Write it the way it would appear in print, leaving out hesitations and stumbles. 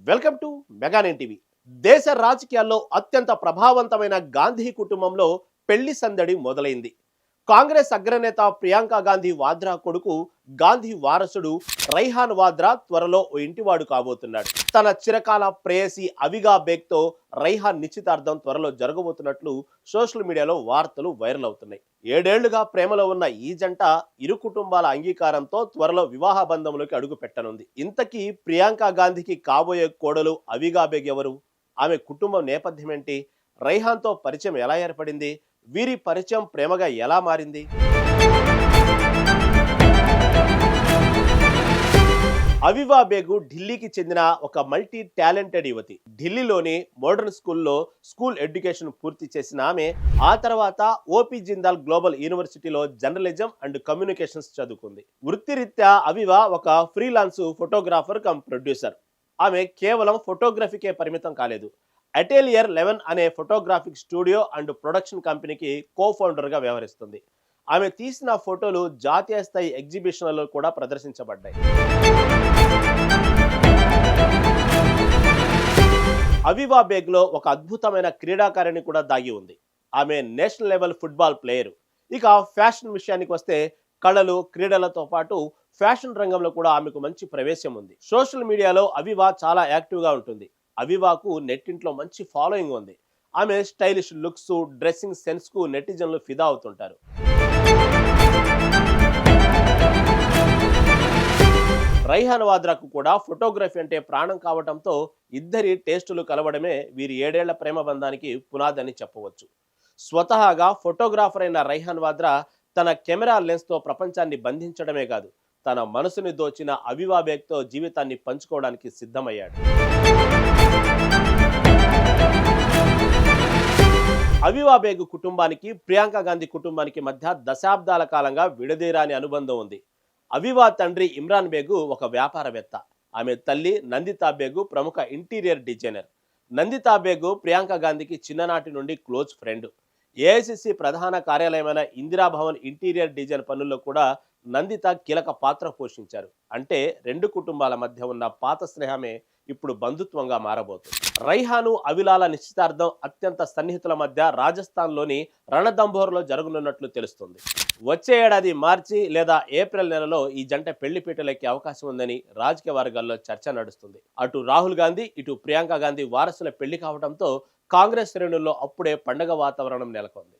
Welcome to Mega Nine TV. దేశ రాజకీయాల్లో అత్యంత ప్రభావవంతమైన గాంధీ కుటుంబంలో పెళ్లి సందడి మొదలైంది. కాంగ్రెస్ అగ్రనేత ప్రియాంక గాంధీ వాద్రా కొడుకు, గాంధీ వారసుడు రైహాన్ వాద్రా త్వరలో ఓ ఇంటివాడు కాబోతున్నాడు. తన చిరకాల ప్రేయసి అవిగా బేగ్తో రైహాన్ నిశ్చితార్థం త్వరలో జరగబోతున్నట్లు సోషల్ మీడియాలో వార్తలు వైరల్ అవుతున్నాయి. 7 ఏళ్లుగా ప్రేమలో ఉన్న ఈ జంట ఇరు కుటుంబాల అంగీకారంతో త్వరలో వివాహ బంధంలోకి అడుగు పెట్టనుంది. ఇంతకీ ప్రియాంక గాంధీకి కాబోయే కోడలు అవిగా బేగ్ ఎవరు? ఆమె కుటుంబం నేపథ్యం ఏంటి? రైహాన్తో పరిచయం ఎలా ఏర్పడింది? వీరి పరిచయం ప్రేమగా ఎలా మారింది? అవివా బేగు ఢిల్లీకి చెందిన ఒక మల్టీ టాలెంటెడ్ యువతి. ఢిల్లీలోని మోడర్న్ స్కూల్లో స్కూల్ ఎడ్యుకేషన్ పూర్తి చేసిన ఆమె ఆ తర్వాత ఓపీ జిందాల్ గ్లోబల్ యూనివర్సిటీలో జర్నలిజం అండ్ కమ్యూనికేషన్స్ చదువుకుంది. వృత్తిరీత్యా అవివా ఒక ఫ్రీలాన్స్ ఫోటోగ్రాఫర్ కమ్ ప్రొడ్యూసర్. ఆమె కేవలం ఫోటోగ్రఫీకే పరిమితం కాలేదు. అటెలియర్ 11 అనే ఫోటోగ్రాఫిక్ స్టూడియో అండ్ ప్రొడక్షన్ కంపెనీకి కో-ఫౌండర్గా వ్యవహరిస్తుంది. ఆమె తీసిన ఫోటోలు జాతీయ స్థాయి ఎగ్జిబిషన్లలో కూడా ప్రదర్శించబడ్డాయి. అవివా బేగ్లో ఒక అద్భుతమైన క్రీడాకారిణి కూడా దాగి ఉంది. ఆమె నేషనల్ లెవెల్ ఫుట్బాల్ ప్లేయర్. ఇక ఫ్యాషన్ విషయానికి వస్తే కళలు, క్రీడలతో పాటు ఫ్యాషన్ రంగంలో కూడా ఆమెకు మంచి ప్రవేశం ఉంది. సోషల్ మీడియాలో అవివా చాలా యాక్టివ్గా ఉంటుంది. అవివాకు నెట్టింట్లో మంచి ఫాలోయింగ్ ఉంది. ఆమె స్టైలిష్ లుక్స్, డ్రెస్సింగ్ సెన్స్ కు నెటిజన్లు ఫిదా అవుతుంటారు. రైహాన్ వాద్రాకు కూడా ఫోటోగ్రఫీ అంటే ప్రాణం కావడంతో ఇద్దరి టేస్టులు కలవడమే వీరి 7 ఏళ్ల ప్రేమ బంధానికి పునాదని చెప్పవచ్చు. స్వతహాగా ఫోటోగ్రాఫర్ అయిన రైహాన్ వాద్రా తన కెమెరా లెన్స్ తో ప్రపంచాన్ని బంధించడమే కాదు, తన మనసుని దోచిన అవివా బేగ్తో జీవితాన్ని పంచుకోవడానికి సిద్ధమయ్యాడు. అవివా బేగ్ కుటుంబానికి ప్రియాంక గాంధీ కుటుంబానికి మధ్య దశాబ్దాల కాలంగా విడదీరాని అనుబంధం ఉంది. అవివా తండ్రి ఇమ్రాన్ బేగు ఒక వ్యాపారవేత్త. ఆమె తల్లి నందితా బేగు ప్రముఖ ఇంటీరియర్ డిజైనర్. నందితా బేగు ప్రియాంక గాంధీకి చిన్ననాటి నుండి క్లోజ్ ఫ్రెండ్. ఏఐసిసి ప్రధాన కార్యాలయమైన ఇందిరాభవన్ ఇంటీరియర్ డిజైన్ పనుల్లో కూడా నందిత కీలక పాత్ర పోషించారు. అంటే రెండు కుటుంబాల మధ్య ఉన్న పాత స్నేహమే ఇప్పుడు బంధుత్వంగా మారబోతుంది. రైహాను అవిలాల నిశ్చితార్థం అత్యంత సన్నిహితుల మధ్య రాజస్థాన్లోని రణదంబోర్లో జరగనున్నట్లు తెలుస్తుంది. వచ్చే ఏడాది మార్చి లేదా ఏప్రిల్ నెలలో ఈ జంట పెళ్లిపీటలెక్కే అవకాశం ఉందని రాజకీయ వర్గాల్లో చర్చ నడుస్తుంది. అటు రాహుల్ గాంధీ, ఇటు ప్రియాంక గాంధీ వారసుల పెళ్లి కావడంతో కాంగ్రెస్ శ్రేణుల్లో అప్పుడే పండగ వాతావరణం నెలకొంది.